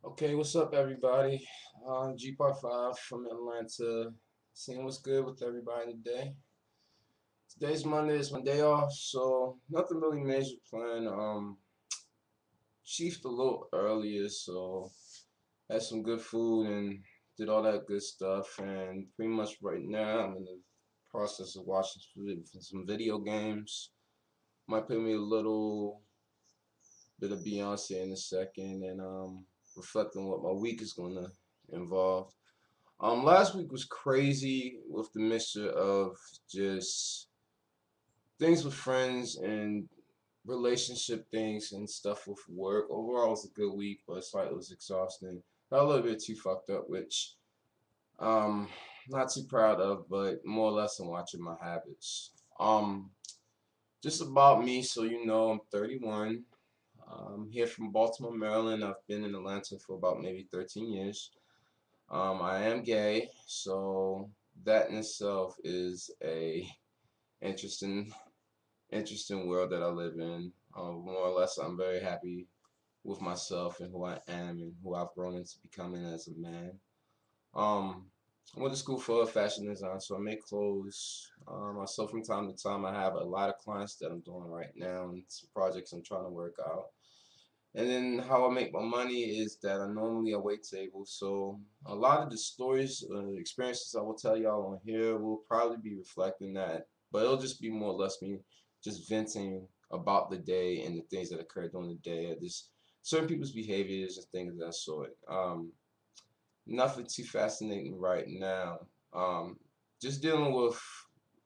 Okay, what's up, everybody? GPark 5 from Atlanta. Seeing what's good with everybody today. Today's Monday, it's my day off, so nothing really major planned. Chiefed a little earlier, so had some good food and did all that good stuff. And pretty much right now, I'm in the process of watching some video games. Might play me a little bit of Beyonce in a second, and reflecting what my week is gonna involve. Last week was crazy with the mixture of just things with friends and relationship things and stuff with work. Overall, it was a good week, but slightly was exhausting. Got a little bit too fucked up, which um not too proud of, but more or less I'm watching my habits. Um, just about me, so you know, I'm 31. I'm here from Baltimore, Maryland. I've been in Atlanta for about maybe 13 years. I am gay, so that in itself is a interesting, interesting world that I live in. More or less, I'm very happy with myself and who I am and who I've grown into becoming as a man. Um, I went to school for fashion design, so I make clothes. So from time to time, I have a lot of clients that I'm doing right now and some projects I'm trying to work out. And then how I make my money is that I normally wait tables. So a lot of the stories, experiences I will tell y'all on here will probably be reflecting that, but it'll just be more or less me just venting about the day and the things that occurred during the day, just certain people's behaviors and things of that sort. Nothing too fascinating right now. Um, just dealing with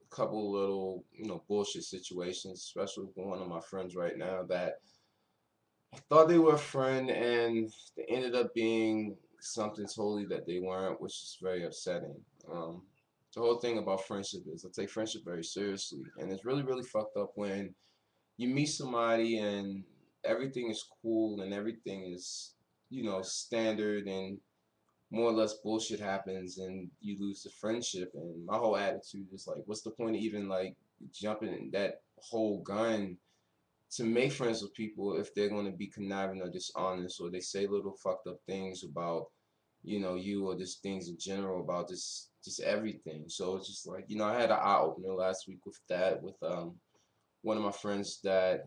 a couple little, bullshit situations, especially with one of my friends right now that I thought they were a friend and they ended up being something totally that they weren't, which is very upsetting. The whole thing about friendship is I take friendship very seriously, and it's really, really fucked up when you meet somebody and everything is cool and everything is, standard and more or less bullshit happens and you lose the friendship. And my whole attitude is like, what's the point of even like jumping in that whole gun to make friends with people if they're going to be conniving or dishonest or they say little fucked up things about you or just things in general about just everything. So it's just like, I had an eye opener last week with that with one of my friends that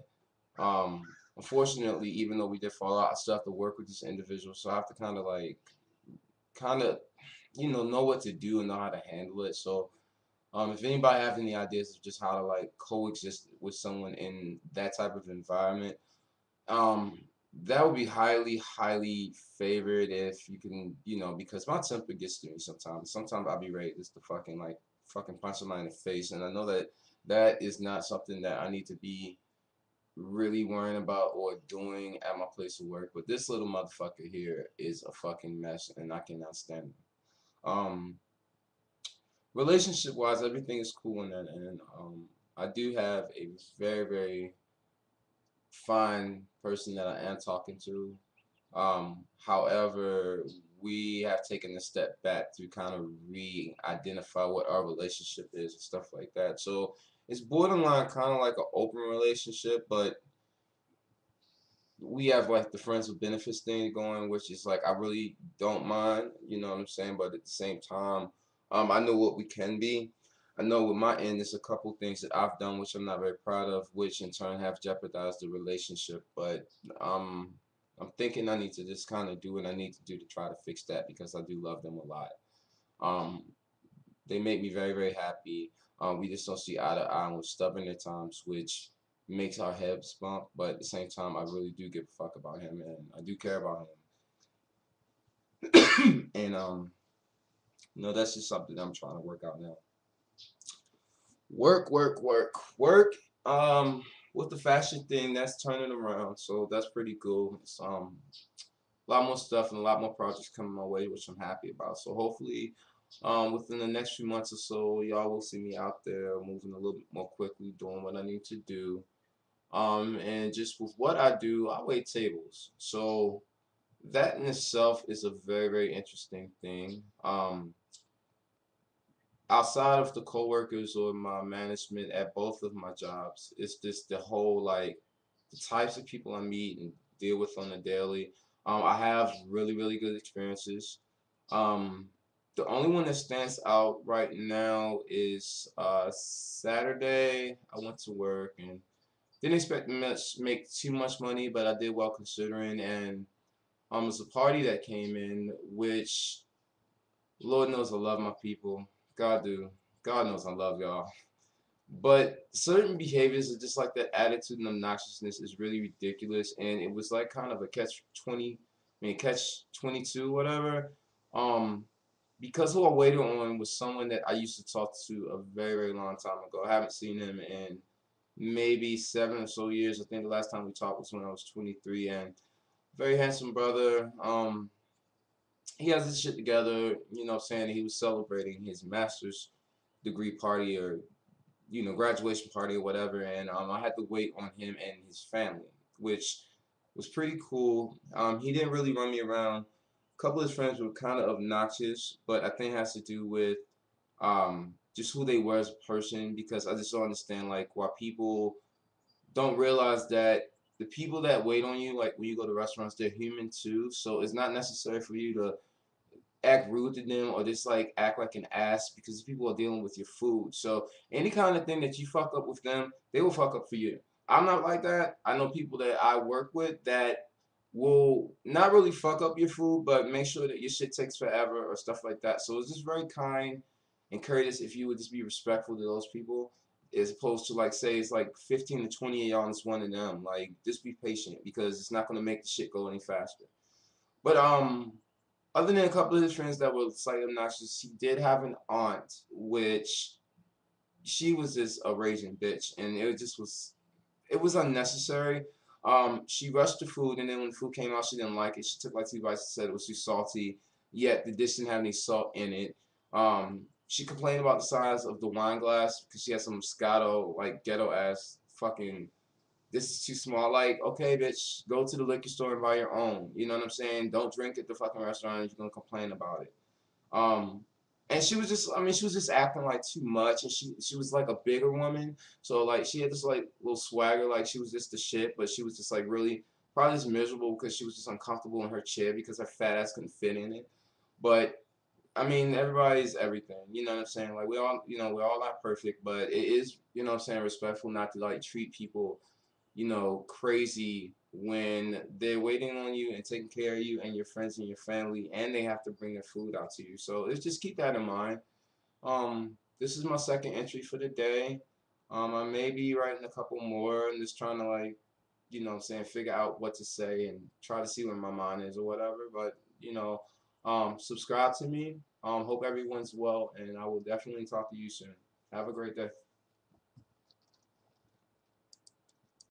um unfortunately, even though we did fall out, I still have to work with this individual, so I have to kind of know what to do and know how to handle it. So if anybody have any ideas of just how to like coexist with someone in that type of environment, um, that would be highly, highly favored if you can, because my temper gets to me sometimes. Sometimes I'll be ready just to fucking punch somebody in the face, and I know that that is not something that I need to be really worrying about or doing at my place of work. But this little motherfucker here is a fucking mess, and I cannot stand him. Um, Relationship wise, everything is cool in that end. I do have a very, very fine person that I am talking to. However, we have taken a step back to kind of re-identify what our relationship is and stuff like that. So it's borderline kind of like an open relationship, but we have like the friends with benefits thing going, which is like I really don't mind, you know what I'm saying? But at the same time, I know what we can be. I know with my end, there's a couple things that I've done which I'm not very proud of, which in turn have jeopardized the relationship. But I'm thinking I need to just kind of do what I need to do to try to fix that because I do love them a lot. Um, they make me very, very happy. We just don't see eye to eye and we're stubborn at times, which makes our heads bump. But at the same time, I really do give a fuck about him and I do care about him. And that's just something I'm trying to work out now. Work, work, work, work. Um, with the fashion thing, that's turning around, so that's pretty cool. It's a lot more stuff and a lot more projects coming my way, which I'm happy about. So hopefully, within the next few months or so, y'all will see me out there moving a little bit more quickly, doing what I need to do. And just with what I do, I wait tables. So that in itself is a very, very interesting thing. Outside of the coworkers or my management at both of my jobs, it's just the whole like the types of people I meet and deal with on a daily. I have really good experiences. Um, the only one that stands out right now is Saturday. I went to work and didn't expect to make too much money, but I did well considering. And it was a party that came in, which Lord knows I love my people. God do. God knows I love y'all. But certain behaviors are just like that attitude and obnoxiousness is really ridiculous, and it was like kind of a catch 20, catch 22, whatever. Um, because who I waited on was someone that I used to talk to a very long time ago. I haven't seen him in maybe 7 or so years. I think the last time we talked was when I was 23, and very handsome brother. He has his shit together. You know, what I'm saying he was celebrating his master's degree party or graduation party or whatever, and I had to wait on him and his family, which was pretty cool. He didn't really run me around. A couple of his friends were kind of obnoxious, but I think it has to do with just who they were as a person, because I just don't understand like why people don't realize that the people that wait on you, like when you go to restaurants, they're human too. So it's not necessary for you to act rude to them or just like act like an ass because people are dealing with your food. So any kind of thing that you fuck up with them, they will fuck up for you. I'm not like that. I know people that I work with that will not really fuck up your food, but make sure that your shit takes forever or stuff like that. So it's just very kind and courteous if you would just be respectful to those people, as opposed to like say it's like 15 to 20 of y'all and it's one of them. Like just be patient because it's not gonna make the shit go any faster. But other than a couple of his friends that were slightly obnoxious, he did have an aunt, which she was just a raging bitch, and it was unnecessary. She rushed the food, and then when the food came out, she didn't like it. She took like 2 bites and said it was too salty, yet the dish didn't have any salt in it. She complained about the size of the wine glass because she had some Moscato, like ghetto ass fucking this is too small. Like, okay, bitch, go to the liquor store and buy your own. You know what I'm saying? Don't drink at the fucking restaurant if you're gonna complain about it. Um, and she was just, I mean, she was just acting like too much, and she was like a bigger woman, so like she had this like little swagger, like she was just the shit, but she was just like really probably just miserable because she was just uncomfortable in her chair because her fat ass couldn't fit in it. But I mean, everybody's everything. You know what I'm saying? Like we all, we're all not perfect, but it is, what I'm saying, respectful not to like treat people crazy when they're waiting on you and taking care of you and your friends and your family, and they have to bring their food out to you. So it's just keep that in mind. This is my second entry for the day. I may be writing a couple more and just trying to like, what I'm saying, figure out what to say and try to see where my mind is or whatever. But subscribe to me. Hope everyone's well, and I will definitely talk to you soon. Have a great day.